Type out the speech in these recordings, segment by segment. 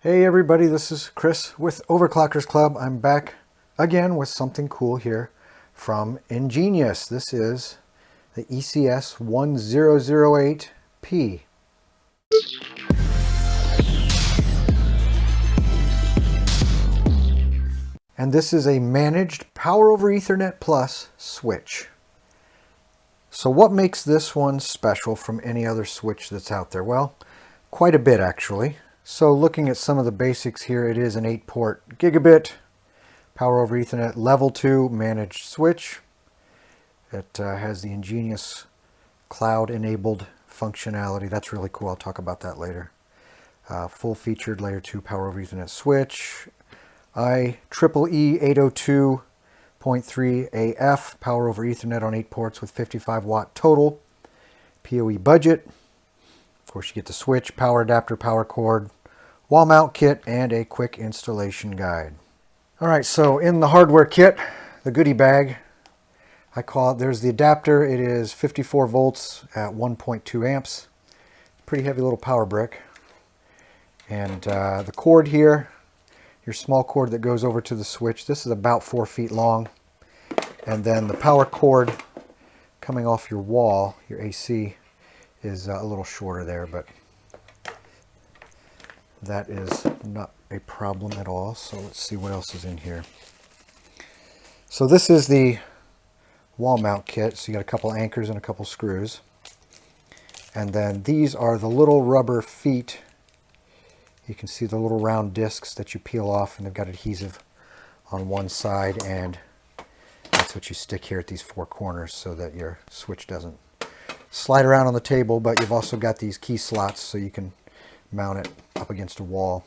Hey everybody, this is Chris with Overclockersclub. I'm back again with something cool here from EnGenius. This is the ECS1008P. And this is a managed Power over Ethernet Plus switch. So what makes this one special from any other switch that's out there? Well, quite a bit actually. So looking at some of the basics here, it is an 8-port gigabit Power over Ethernet level 2 managed switch. It has the EnGenius Cloud enabled functionality. That's really cool. I'll talk about that later. Full featured layer 2 Power over Ethernet switch. IEEE 802.3 AF Power over Ethernet on 8 ports with 55 watt total. PoE budget. Of course, you get the switch, power adapter, power cord, wall mount kit, and a quick installation guide. All right, so in the hardware kit, the goodie bag, I call it, there's the adapter. It is 54 volts at 1.2 amps. Pretty heavy little power brick. And the cord here, your small cord that goes over to the switch, this is about 4 feet long. And then the power cord coming off your wall, your AC, is a little shorter there, but that is not a problem at all. So let's see what else is in here. So this is the wall mount kit. So you got a couple anchors and a couple screws. And then these are the little rubber feet. You can see the little round discs that you peel off, and they've got adhesive on one side, and that's what you stick here at these 4 corners so that your switch doesn't slide around on the table. But you've also got these key slots so you can mount it up against a wall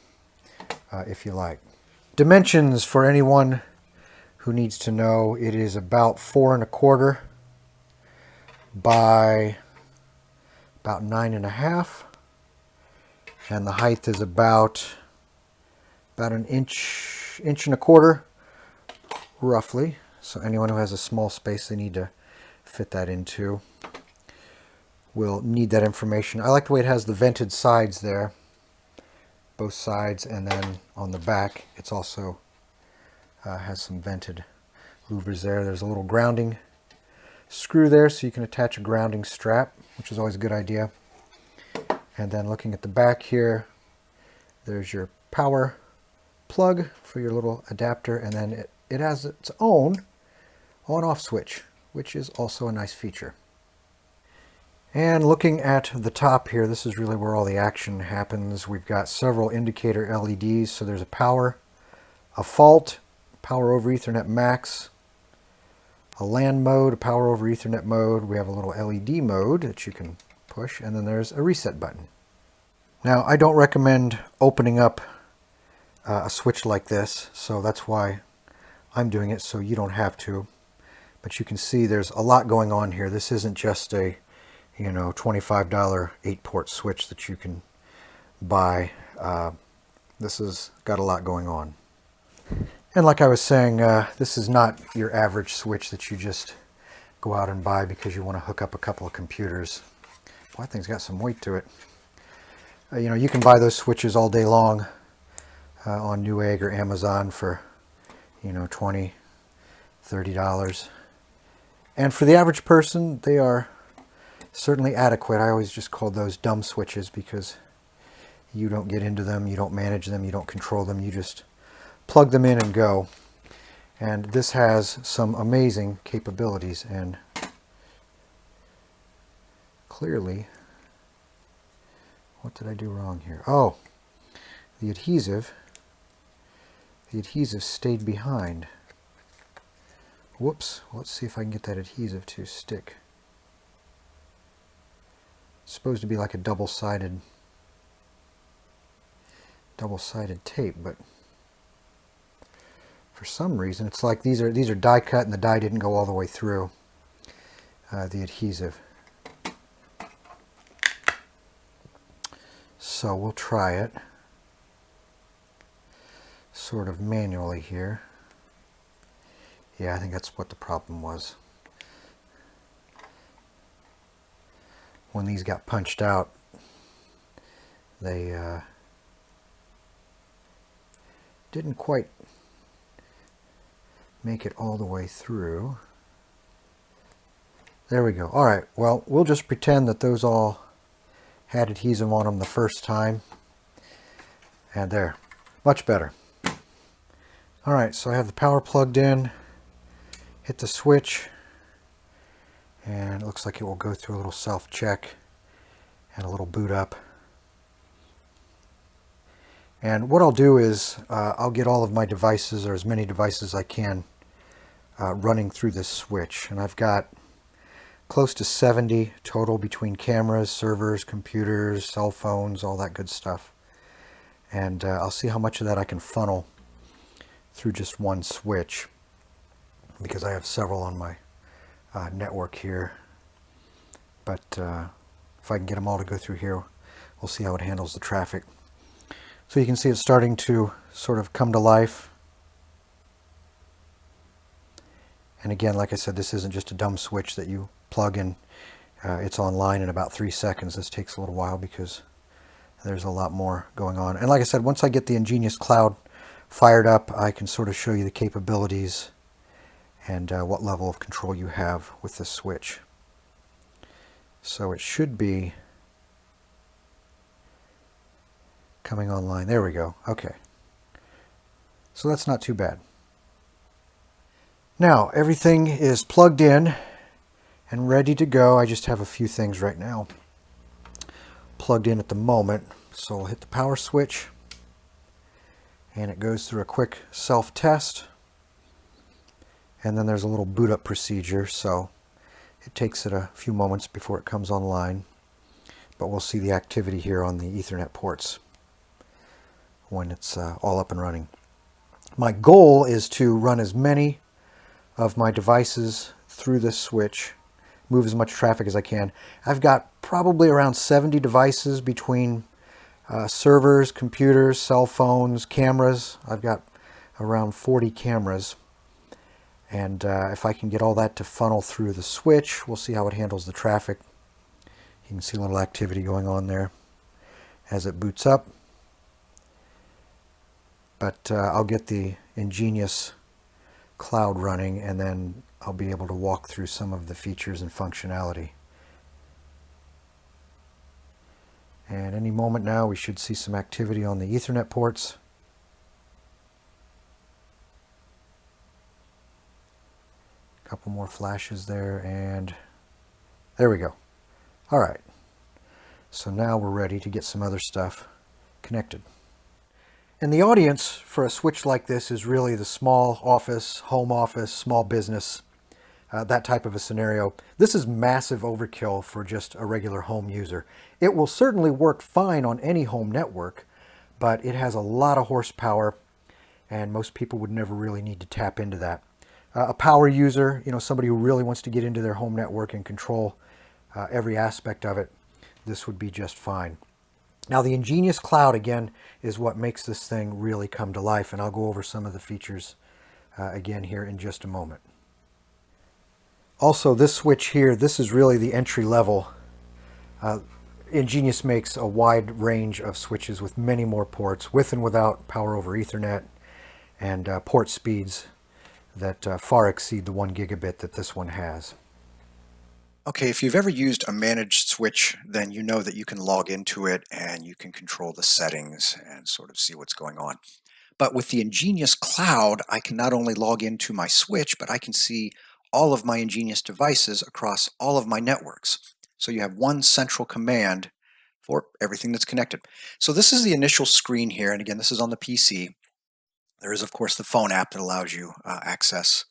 if you like. Dimensions for anyone who needs to know: it is about 4 1/4 by about 9 1/2, and the height is about an inch and a quarter roughly. So anyone who has a small space they need to fit that into will need that information. I like the way it has the vented sides there, both sides, and then on the back it's also has some vented louvers there. There's a little grounding screw there so you can attach a grounding strap, which is always a good idea. And then looking at the back here, there's your power plug for your little adapter, and then it has its own on-off switch, which is also a nice feature. And looking at the top here, this is really where all the action happens. We've got several indicator LEDs. So there's a power, a fault, Power over Ethernet max, a LAN mode, a Power over Ethernet mode. We have a little LED mode that you can push, and then there's a reset button. Now, I don't recommend opening up a switch like this, so that's why I'm doing it, so you don't have to. But you can see there's a lot going on here. This isn't just a $25 8-port switch that you can buy. This has got a lot going on. And like I was saying, this is not your average switch that you just go out and buy because you want to hook up a couple of computers. Boy, that thing's got some weight to it. You can buy those switches all day long on Newegg or Amazon for $20, $30. And for the average person, they are certainly adequate. I always just call those dumb switches because you don't get into them, you don't manage them, you don't control them, you just plug them in and go. And this has some amazing capabilities, and clearly, what did I do wrong here? Oh, the adhesive stayed behind. Whoops. Let's see if I can get that adhesive to stick. It's supposed to be like a double-sided tape, but for some reason it's like these are die cut and the die didn't go all the way through the adhesive. So we'll try it sort of manually here. Yeah, I think that's what the problem was. When these got punched out, they Didn't quite make it all the way through. There we go. All right, well, we'll just pretend that those all had adhesive on them the first time. And there, much better. All right, so I have the power plugged in, hit the switch, and it looks like it will go through a little self-check and a little boot up. And what I'll do is I'll get all of my devices, or as many devices as I can, running through this switch. And I've got close to 70 total between cameras, servers, computers, cell phones, all that good stuff. And I'll see how much of that I can funnel through just one switch, because I have several on my network here. But if I can get them all to go through here, we'll see how it handles the traffic. So you can see it's starting to sort of come to life. And again, like I said, this isn't just a dumb switch that you plug in. It's online in about 3 seconds. This takes a little while because there's a lot more going on. And like I said, once I get the EnGenius Cloud fired up, I can sort of show you the capabilities and what level of control you have with this switch. So it should be coming online. There we go. Okay. So that's not too bad. Now everything is plugged in and ready to go. I just have a few things right now plugged in at the moment. So I'll hit the power switch and it goes through a quick self-test. And then there's a little boot up procedure, so it takes it a few moments before it comes online. But we'll see the activity here on the Ethernet ports when it's all up and running. My goal is to run as many of my devices through this switch, move as much traffic as I can. I've got probably around 70 devices between servers, computers, cell phones, cameras. I've got around 40 cameras. And if I can get all that to funnel through the switch, we'll see how it handles the traffic. You can see a little activity going on there as it boots up. But I'll get the EnGenius Cloud running, and then I'll be able to walk through some of the features and functionality. And any moment now we should see some activity on the Ethernet ports. A couple more flashes there, and there we go. All right, so now we're ready to get some other stuff connected. And the audience for a switch like this is really the small office, home office, small business, that type of a scenario. This is massive overkill for just a regular home user. It will certainly work fine on any home network, but it has a lot of horsepower, and most people would never really need to tap into that. A power user, somebody who really wants to get into their home network and control every aspect of it, this would be just fine. Now the EnGenius Cloud, again, is what makes this thing really come to life, and I'll go over some of the features again here in just a moment. Also, this switch here, this is really the entry level. EnGenius makes a wide range of switches with many more ports, with and without power over Ethernet, and port speeds that far exceed the 1 gigabit that this one has. Okay, if you've ever used a managed switch, then you know that you can log into it and you can control the settings and sort of see what's going on. But with the EnGenius Cloud, I can not only log into my switch, but I can see all of my EnGenius devices across all of my networks. So you have one central command for everything that's connected. So this is the initial screen here, and again, this is on the PC. There is, of course, the phone app that allows you access.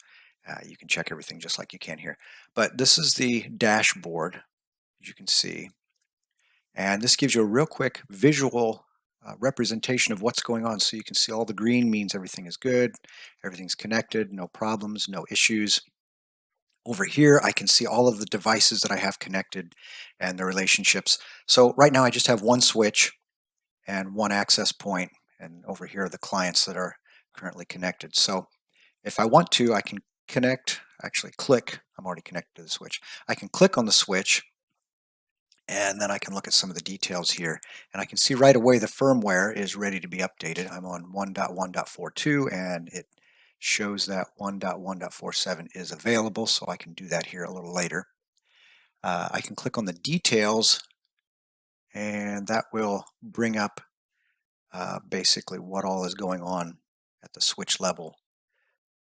You can check everything just like you can here. But this is the dashboard, as you can see. And this gives you a real quick visual representation of what's going on. So you can see all the green means everything is good, everything's connected, no problems, no issues. Over here, I can see all of the devices that I have connected and the relationships. So right now I just have one switch and one access point, and over here are the clients that are currently connected. So if I want to, I can click, I'm already connected to the switch. I can click on the switch And then I can look at some of the details here, and I can see right away the firmware is ready to be updated. I'm on 1.1.42, and it shows that 1.1.47 is available, so I can do that here a little later. I can click on the details, and that will bring up basically what all is going on at the switch level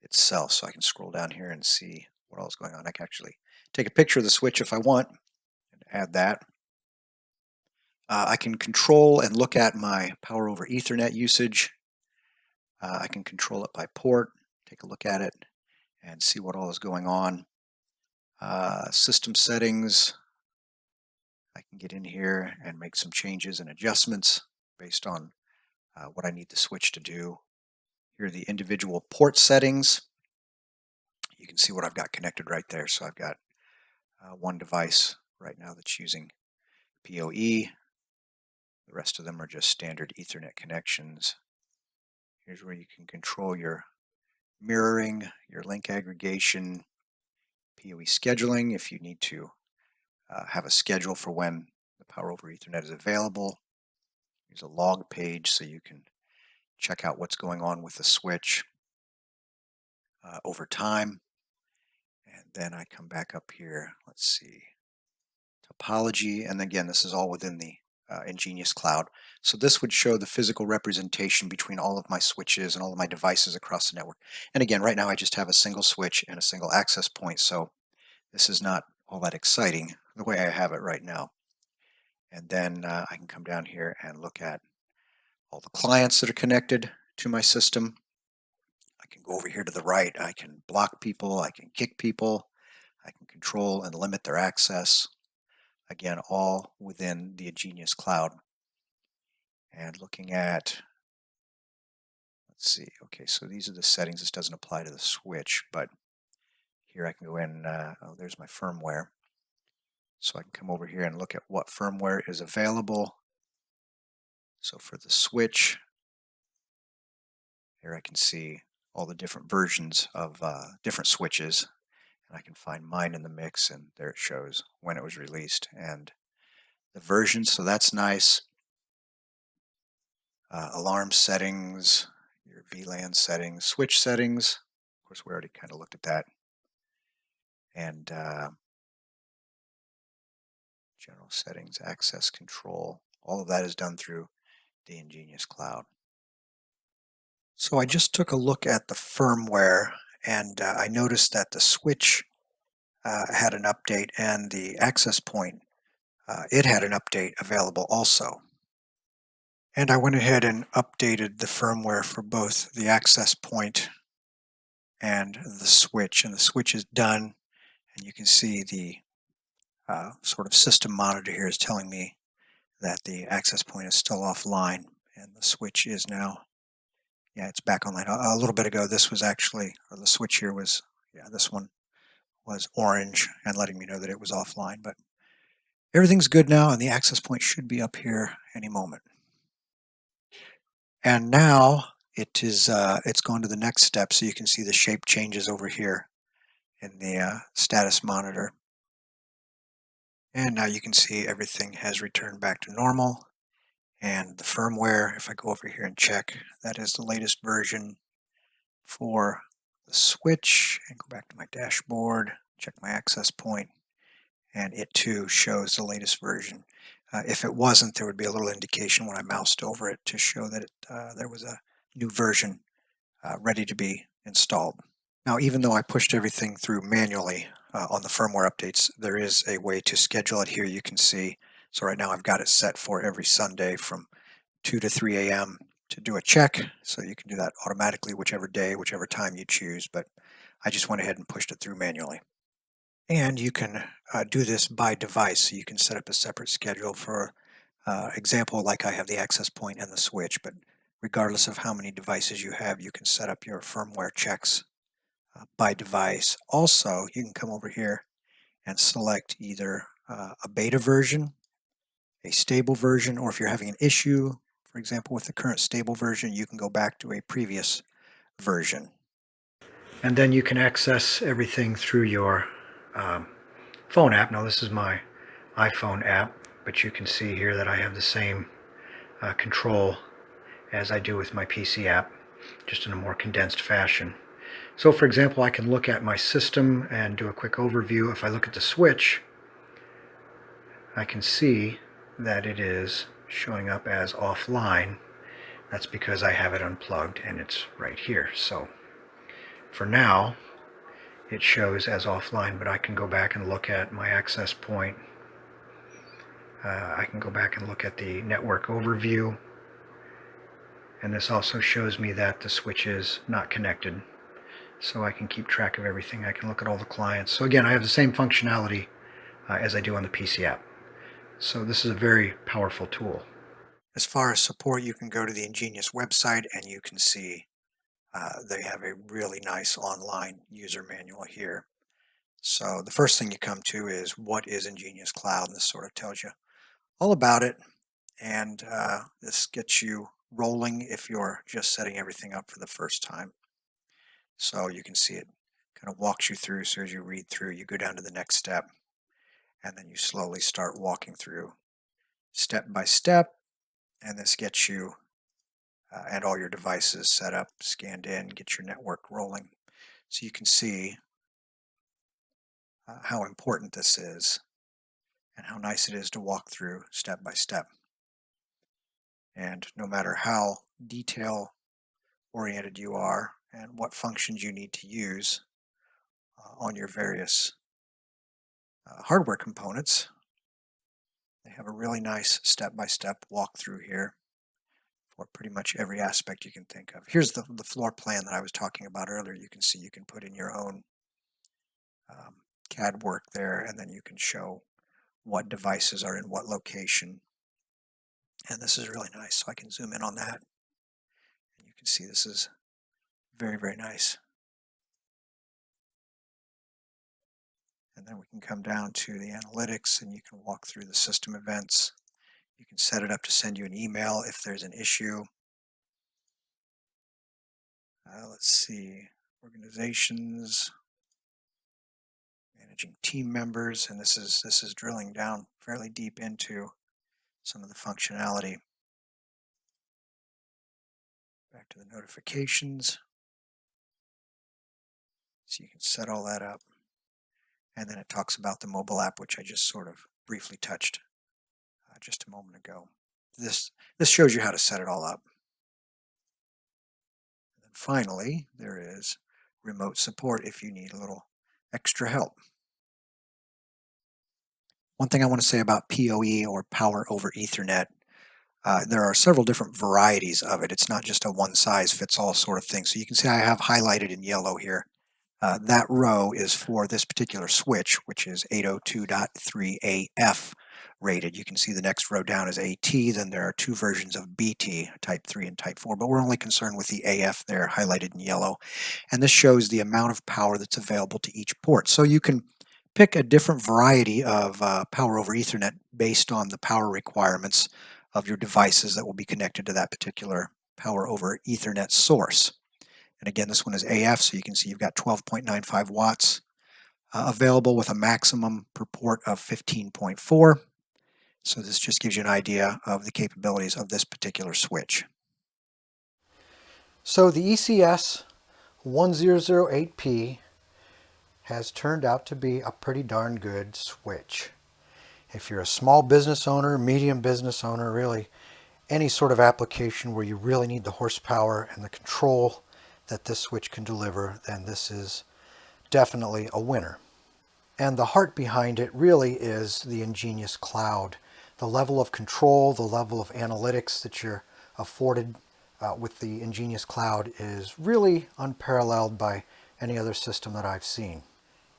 itself. So I can scroll down here and see what all is going on. I can actually take a picture of the switch if I want and add that. I can control and look at my power over Ethernet usage. I can control it by port, take a look at it, and see what all is going on. System settings, I can get in here and make some changes and adjustments based on what I need the switch to do. Here are the individual port settings. You can see what I've got connected right there. So I've got one device right now that's using PoE. The rest of them are just standard Ethernet connections. Here's where you can control your mirroring, your link aggregation, PoE scheduling if you need to have a schedule for when the power over Ethernet is available. Here's a log page so you can check out what's going on with the switch over time. And then I come back up here, let's see, topology, and again, this is all within the EnGenius Cloud. So this would show the physical representation between all of my switches and all of my devices across the network. And again, right now I just have a single switch and a single access point, so this is not all that exciting the way I have it right now. And then I can come down here and look at all the clients that are connected to my system. I can go over here to the right. I can block people. I can kick people. I can control and limit their access. Again, all within the EnGenius Cloud. And looking at, let's see, okay, so these are the settings. This doesn't apply to the switch, but here I can go in, oh, there's my firmware. So I can come over here and look at what firmware is available. So for the switch, here I can see all the different versions of different switches. And I can find mine in the mix, and there it shows when it was released and the version, so that's nice. Alarm settings, your VLAN settings, switch settings. Of course, we already kind of looked at that. And general settings, access control, all of that is done through the EnGenius Cloud. So I just took a look at the firmware, and I noticed that the switch had an update, and the access point, it had an update available also. And I went ahead and updated the firmware for both the access point and the switch. And the switch is done, and you can see the sort of system monitor here is telling me that the access point is still offline, and the switch is now, yeah, it's back online. A little bit ago, this was actually, or the switch here was, yeah, this one was orange and letting me know that it was offline. But everything's good now, and the access point should be up here any moment. And now it's gone to the next step, so you can see the shape changes over here in the status monitor. And now you can see everything has returned back to normal. And the firmware, if I go over here and check, that is the latest version for the switch. And go back to my dashboard, check my access point, and it too shows the latest version. If it wasn't, there would be a little indication when I moused over it to show that there was a new version ready to be installed. Now, even though I pushed everything through manually on the firmware updates, there is a way to schedule it here. You can see, so right now I've got it set for every Sunday from 2 to 3 a.m. to do a check. So you can do that automatically, whichever day, whichever time you choose, but I just went ahead and pushed it through manually. And you can do this by device. So you can set up a separate schedule for example, like I have the access point and the switch, but regardless of how many devices you have, you can set up your firmware checks by device. Also, you can come over here and select either a beta version, a stable version, or if you're having an issue, for example, with the current stable version, you can go back to a previous version. And then you can access everything through your phone app. Now this is my iPhone app but you can see here that I have the same control as I do with my PC app, just in a more condensed fashion. So for example, I can look at my system and do a quick overview. If I look at the switch, I can see that it is showing up as offline. That's because I have it unplugged and it's right here. So for now, it shows as offline, but I can go back and look at my access point. I can go back and look at the network overview, and this also shows me that the switch is not connected, so I can keep track of everything. I can look at all the clients. So again, I have the same functionality as I do on the PC app. So this is a very powerful tool. As far as support, you can go to the EnGenius website and you can see they have a really nice online user manual here. So the first thing you come to is what is EnGenius Cloud, and this sort of tells you all about it, and this gets you rolling if you're just setting everything up for the first time. So you can see it kind of walks you through. So as you read through, you go down to the next step, and then you slowly start walking through step by step, and this gets you and all your devices set up, scanned in, get your network rolling. So you can see how important this is and how nice it is to walk through step by step. And no matter how detail oriented you are and what functions you need to use on your various hardware components, they have a really nice step-by-step walkthrough here for pretty much every aspect you can think of. Here's the floor plan that I was talking about earlier. You can see you can put in your own CAD work there, and then you can show what devices are in what location. And this is really nice, so I can zoom in on that. And you can see this is very, very nice. And then we can come down to the analytics, and you can walk through the system events. You can set it up to send you an email if there's an issue. Let's see, organizations, managing team members, and this is drilling down fairly deep into some of the functionality. Back to the notifications. So you can set all that up. And then it talks about the mobile app, which I just sort of briefly touched just a moment ago. This shows you how to set it all up. And then finally, there is remote support if you need a little extra help. One thing I want to say about PoE, or Power over Ethernet, there are several different varieties of it. It's not just a one-size-fits-all sort of thing. So you can see I have highlighted in yellow here. That row is for this particular switch, which is 802.3AF rated. You can see the next row down is AT, then there are two versions of BT, type 3 and type 4, but we're only concerned with the AF there, highlighted in yellow. And this shows the amount of power that's available to each port. So you can pick a different variety of Power over Ethernet based on the power requirements of your devices that will be connected to that particular Power over Ethernet source. And again, this one is AF, so you can see you've got 12.95 watts available with a maximum per port of 15.4. So this just gives you an idea of the capabilities of this particular switch. So the ECS1008P has turned out to be a pretty darn good switch. If you're a small business owner, medium business owner, really any sort of application where you really need the horsepower and the control that this switch can deliver, then this is definitely a winner. And the heart behind it really is the EnGenius Cloud. The level of control, the level of analytics that you're afforded with the EnGenius Cloud is really unparalleled by any other system that I've seen.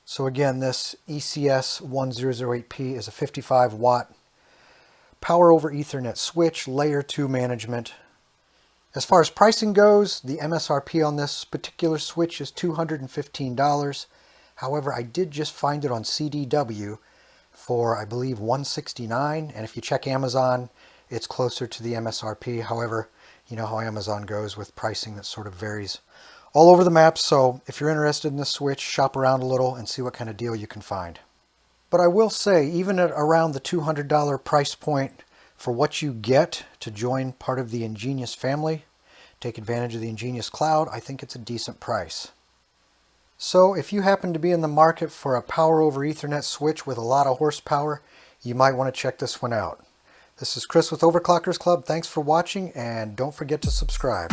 So again, this ECS1008P is a 55 watt Power over Ethernet switch, layer 2 management. As far as pricing goes, the MSRP on this particular switch is $215. However, I did just find it on CDW for, I believe, $169, and if you check Amazon, it's closer to the MSRP. However, you know how Amazon goes with pricing, that sort of varies all over the map. So if you're interested in this switch, shop around a little and see what kind of deal you can find. But I will say, even at around the $200 price point for what you get to join part of the EnGenius family, take advantage of the EnGenius Cloud, I think it's a decent price. So if you happen to be in the market for a power over Ethernet switch with a lot of horsepower, you might want to check this one out. This is Chris with Overclockersclub. Thanks for watching, and don't forget to subscribe.